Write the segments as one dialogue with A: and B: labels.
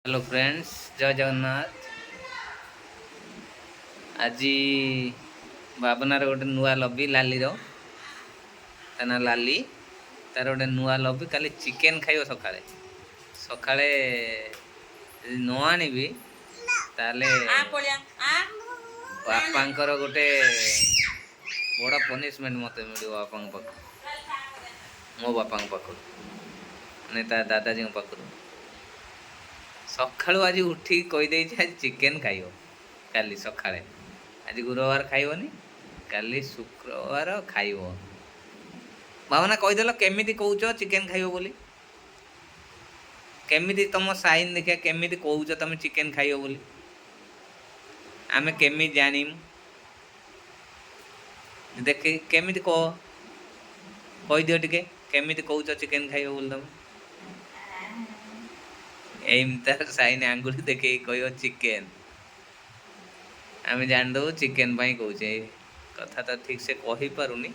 A: Hello friends, जय जगन्नाथ। आज बाबनार गोटे नुआ लबी लाली ता लाली तार गोटे नुआ लबी काली चिकेन खाइब सकाळे सकाळे न आनिबी ताले बापांकर गोटे बड़ा पनिशमेंट मते मिलियो बापांक पाख मो बापांक पाख माने ता दादाजी पाख सकाळु आज उठी कहीदे आज चिकेन खाइब काली सकाळे आज गुरुवार खाइबनी काली शुक्रवार खाइब। भावना कहीदेल केमिति कहूच चिकेन खाइब बोली केमिति तुम साइन देखिया केमिति कहूच तुम चिकेन खाइब बोली आमे केमिति जानिमु देख केमिति कह दियो टिके केमिति कहूच चिकेन खाइब बोली तुम एमतार साइन आंगुली देखे कह चिकेन आम जानदे चिकेन पाई कहचे कथा तो ठीक से कही पारुनी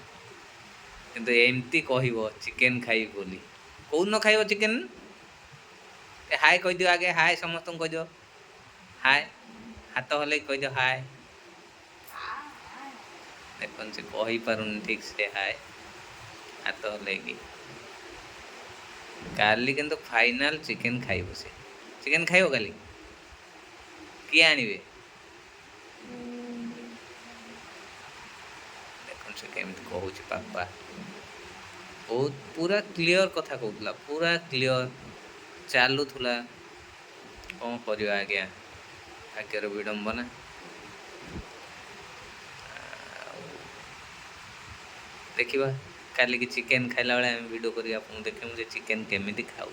A: किंतु एमती कहब चिकेन खाई बोली कौ न खाइब चिकेन हाय कह दियो आगे हाय समस्त कह दियो हाय हाथ हल कह दियो हाय देख से कही पारुनी ठीक से हाय हाथ हल काली किंतु फाइनाल चिकेन खाइब से चिकेन खाइब काली किए आनिबे से केमिति कहूँ पापा बहुत पूरा क्लियर कथा कहूला पूरा क्लियर चलूला कौन कर आज्ञा भाग्यर विडंबना देखा काली की चिकेन खाइला बेले वीडियो कर देखिए चिकेन केमिति खाऊँ।